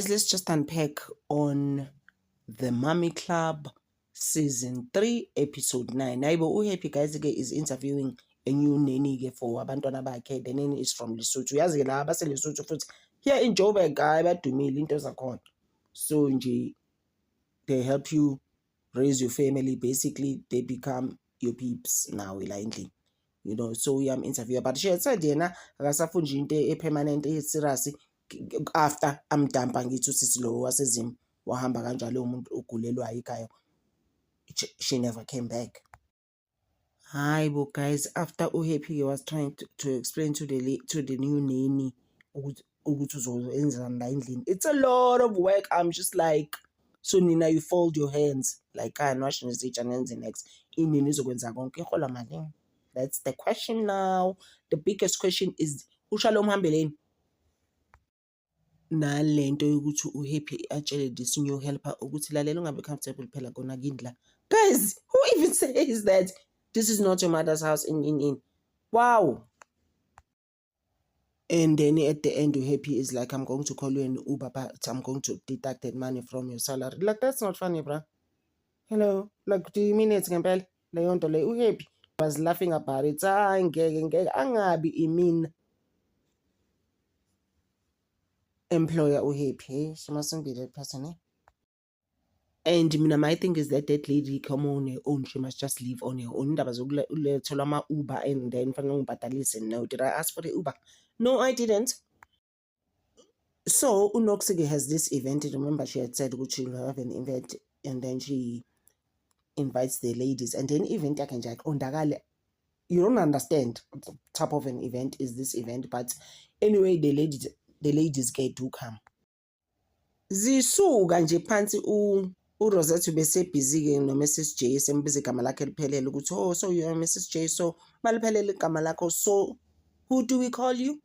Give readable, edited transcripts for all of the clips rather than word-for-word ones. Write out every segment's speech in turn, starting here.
Guys, let's just unpack on the Mummy Club season 3 episode 9. Naibo Happy guys is interviewing a new nanny for abantwana bakhe. The nanny is from Lesotho. Yazi la base Lesotho futhi here in Joburg guy badumile into zakhona. So nje they help you raise your family. Basically they become your peeps now ending. You know, so I'm interviewer, but she had said yena akasafunji into permanent serious after amdampa ngithi usisi lo wasezimo wahamba kanjalo umuntu ogulelwayo ekhaya. She never came back. Hi bo guys, after uHappy was trying to explain to the new nanny ukuthi uzozenzani la endlini. It's a lot of work. I'm just like, so Nina, you fold your hands like washing each and ends next. Inini izokwenza konke ihola malini? That's the question now. The biggest question is uShalom hambeleni. Nalento yokuthi uHappy atshele this new helper ukuthi lalela ungabe comfortable phela kona kindla. Guys, who even says that this is not your mother's house in? Wow. And then at the end, uHappy is like, I'm going to call you an Uber, but I'm going to deduct that money from your salary. Like, that's not funny, bro. Hello? Like, do you mean it's Gampel? uHappy was laughing about it. Angabi imin employer uHappy. She mustn't be that person, eh? And my thing is that lady come on her own. She must just leave on her own. That Uber and then listen. No, did I ask for the Uber? No, I didn't. So Unoxige has this event. Remember, she had said she'll have an event, and then she invites the ladies, and then event I can jack on Dagale. You don't understand what type of an event is this event, but anyway, the ladies get to come. Zisu ganje pansi uRosette bese busy no Mrs. J sembize igama lakhe liphelele ukuthi oh so you are Mrs. J so maliphelele igama lakho so who do we call you?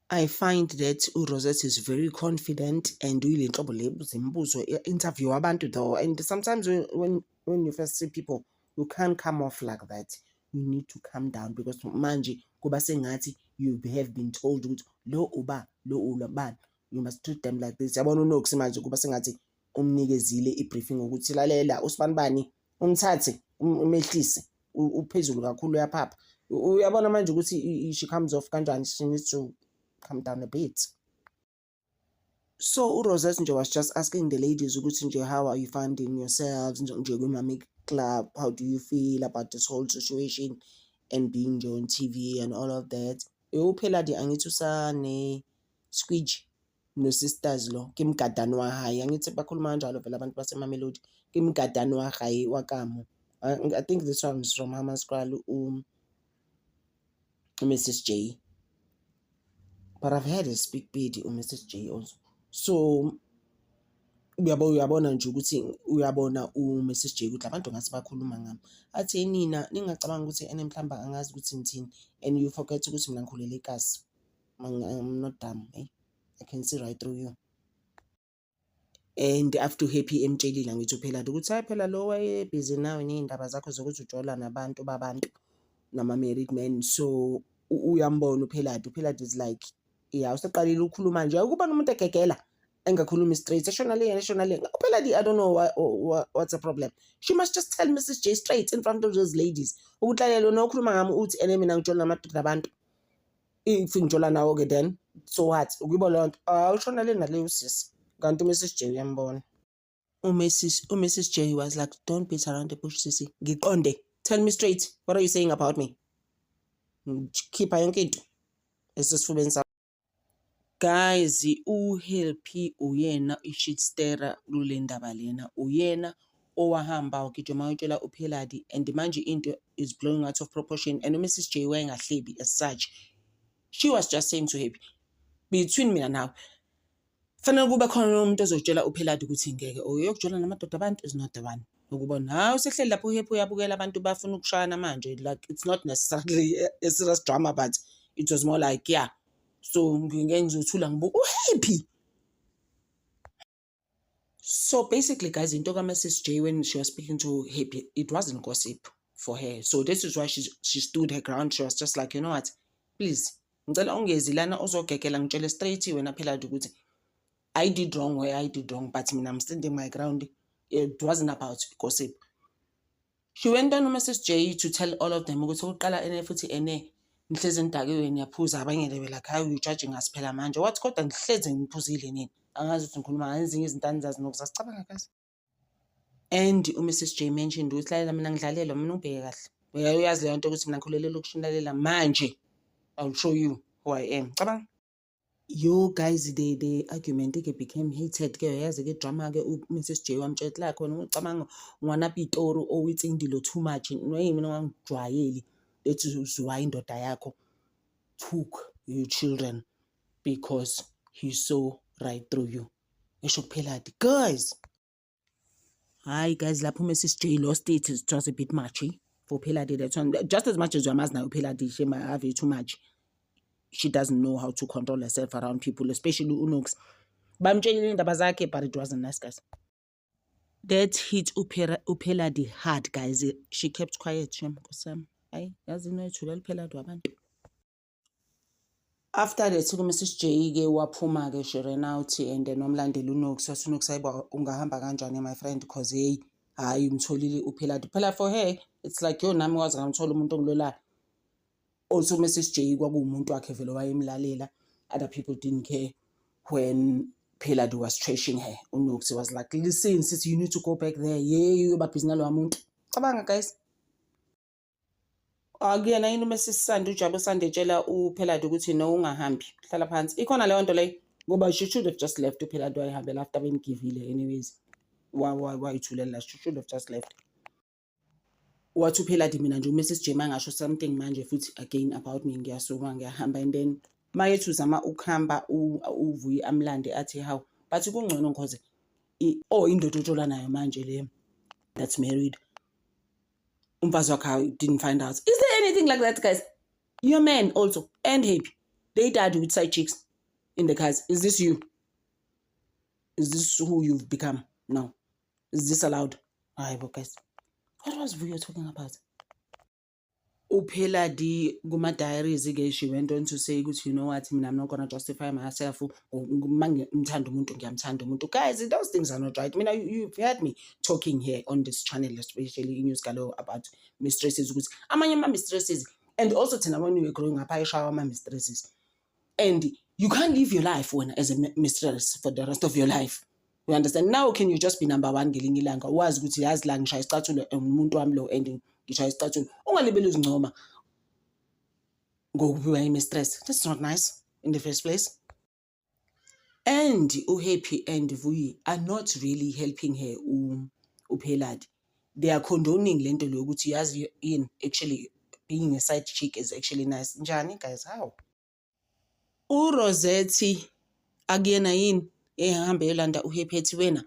I find that uRosette is very confident and doing trouble zimbuzo interview abantu though, and sometimes when you first see people you can't come off like that. You need to calm down because manje kuba sengathi you have been told ukuthi lo uba lo ulabani. You must treat them like this. Yabona uNox manje kuba sengathi umnikezile ibriefing ukuthi lalela usibanibani umthathe umehlise uphezulu kakhulu yaphapha. Uyabona manje ukuthi she comes off kanjani. She needs to calm down a bit. So uRosette nje was just asking the ladies ukuthi nje how are you finding yourselves nje Mummy Club, how do you feel about this whole situation and being on TV and all of that. Phela di angithi usane squeege no sisters lo kimgadani wa hayi angithi bakhuluma kanjalo vela abantu baseMamelodi kimgadani wa hayi wakamo. I think this one is from Hammanskraal Mrs. J, but I've heard her speak bidi Mrs. J also. So uyabona nje ukuthi uyabona uMrs. J ukuthi abantu ngase bakhuluma ngami athi nina ningacabanga ukuthi mhlamba angazi ukuthi ngithini and you forget ukuthi mina ngikhulele eKasi. I'm not dumb, eh? I can see right through you. And after Happy emtshelile ngithi phela ukuthi hayi phela lo waye busy nawe nezindaba zakho zokuthi ujola nabantu babantu nama married men. So uyambona phela is like yeah useqalile ukukhuluma nje ukuba nomuntu egegela engakhulumi straight eshonale phela I don't know what's the problem. She must just tell Mrs. J straight in front of those ladies ukuthi lalelo nokhuluma ngami uthi mina ngijola namadoda abantu if ngijola nawo ke then so what ukuba lonto awushonale naleyo sisi kanti uMrs. J uyambona. uMrs. J was like don't beat around the bush sisi ngiqonde, tell me straight what are you saying about me. Khipha yonke into esesifubeni sakho. Guys, uHappy uyena ishitstera kule ndaba lena, uyena owahamba wakijoma utshela uPheladi and manje into is blowing out of proportion and uMrs. J wayengahlebi as such. She was just saying to Happy, between mina nawe fanele kube khona umuntu ozotshela uPheladi ukuthi ngeke uyokujola namadoda abantu is not the one. Ukubona hawu sehleli lapho uHappy uyabukela abantu bafuna ukushayana manje, like it's not necessarily a serious drama but it was more like yeah. So ngizothula ngibuka uHappy. So basically guys, into kaMrs. J when she was speaking to Happy, it wasn't gossip for her. So this is why she stood her ground. She was just like, you know what, please ngicela ungezi lana ozogegela ngitshele straight wena phela ukuthi I did wrong where I did wrong, but I'm standing my ground. It wasn't about gossip. She went on Mrs. J to tell all of them ukuthi uqala ene futhi ene ngihlezi ngidakiwe ngiyaphuza abanye lebe like how you judging us phela manje wathi kodwa ngihlezi ngiphuzile nini angazi ukuthi ngikhuluma ngezinye izinto anizazi nokusasicabanga kahle. And uMrs. J mentioned ukuthi lalela mina ngidlalelwa mina ubheke kahle uyazi leyo nto ukuthi mina ngikhulelela ukushindalela manje I'll show you who I am. Cabanga yo guys the argument became heated ke yazi ke drama ke uMrs. J wamtshela khona ucabanga ngwanapha itori owitsindilo too much noyimi mina ngijwayeli lethi uzwa indoda yakho took your children because he saw right through you. Esho kuphela guys. Hi guys, lapho uMrs. J lost it. It was a bit much for Peladi that one. Just as much as you must now Peladi, she might have it too much. She doesn't know how to control herself around people, especially Unox. But it wasn't nice, guys. That hit Peladi hard, guys. She kept quiet. After that, Mrs. J waphuma she ran out and then nomlandela uNox wathi uNox ayiba ungahamba kanjani my friend because hey hayi umtholile uPeladi phela for her it's like yo nami wazi ngamthola umuntu ongilolayo. Also Mrs. J kwakuwumuntu wakhe vele wayemlalela. Other people didn't care when Peladi was trashing her. uNox was like listen sis you need to go back there yeah uyoba busy nalo muntu. Cabanga guys. Akuyena yini uMrs. Sandi uJabu Sandi etshela uPeladi ukuthi no ungahambi hlala phansi ikhona leyo nto leyo ngoba she should have just left uPeladi wayehambela after bengivile anyways why ithulela she should have just left. Wathi uPeladi mina nje uMrs. J mangasho something manje futhi again about me ngiyasuma ngiyahamba and then mayethu zama ukuhamba uvuyi amlande athi how but kungcono because indoda otshola nayo manje le that's married umfazi wakhe didn't find out. Is there anything like that, guys? Your man also and happy they died with side chicks in the cars. Is this you? Is this who you've become now? Is this allowed? Alright, but guys, what was we talking about? uPeladi kuma diaries ke she went on to say ukuthi you know what mina I'm not gonna justify myself ngimthanda umuntu ngiyamthanda umuntu. Guys, those things are not right. Mina you've heard me talking here on this channel especially in News Galo about mistresses ukuthi amanye ama mistresses and also thina when we were growing up ayishawa ama mistresses and you can't live your life when as a mistress for the rest of your life. You understand? Now can you just be number one ngelinye ilanga wazi ukuthi yazi la ngishaya isicathulo umuntu wami lo ending ngishaya isicathulo ungalibeli uzincoma ngokubiwa imistress. That's not nice in the first place. And uHappy and Vuyi are not really helping her uPeladi. They are condoning lento lo ukuthi yazi in actually being a side chick is actually nice. Njani guys? How? uRosetti akuyena yini ehambe yolanda uHappy ethi wena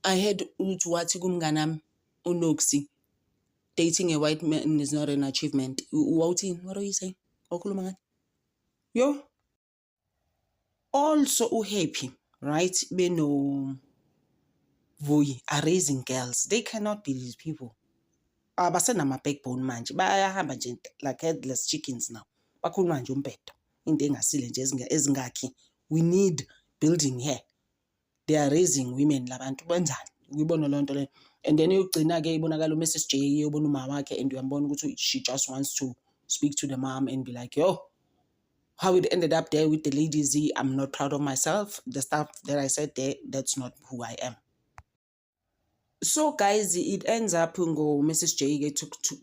I heard ukuthi wathi kumnganami uNoxie dating a white man is not an achievement. What are you saying? Okhuluma ngani? Yo. Also uHappy, right? Beno Vuyi are raising girls. They cannot be these people. Abasenama backbone manje. Bayahamba nje like headless chickens now. Bakhuluma nje umpetho. Into engasile nje ezingakhi. We need building here. They are raising women labantu benzani. Uyibona lonto le. And then uyugcina ke ibonakala uMrs. J uyobona umama wakhe and uyambona ukuthi she just wants to speak to the mom and be like, yo, how it ended up there with the ladies, I'm not proud of myself. The stuff that I said there, that's not who I am. So guys, it ends up Mrs. J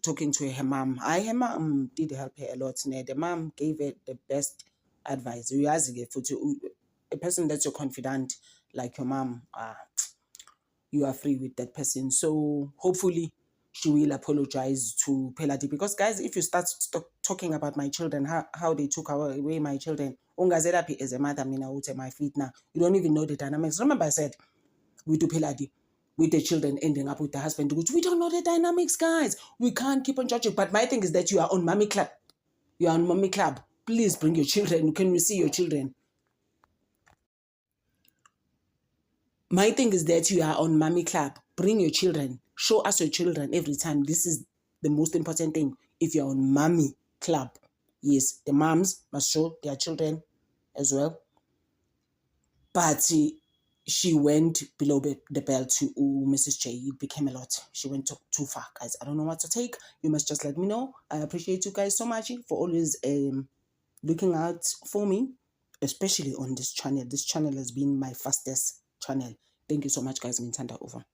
talking to her mom. Her mom did help her a lot. The mom gave her the best advice. A person that's your confidant, like your mom, you are free with that person. So hopefully she will apologize to Peladi because guys, if you start talking about my children, how they took away my children, ungazelapi as a mother, mina ute my feet now. You don't even know the dynamics. Remember I said we do Peladi with the children ending up with the husband. We don't know the dynamics, guys. We can't keep on judging. But my thing is that you are on mommy club. You are on mommy club. Please bring your children. Can we see your children? My thing is that you are on mommy club. Bring your children. Show us your children every time. This is the most important thing. If you're on mommy club, yes, the moms must show their children as well. But she went below the belt to Mrs. J. It became a lot. She went too far, guys. I don't know what to take. You must just let me know. I appreciate you guys so much for always looking out for me, especially on this channel. This channel has been my fastest channel. Thank you so much, guys. Over.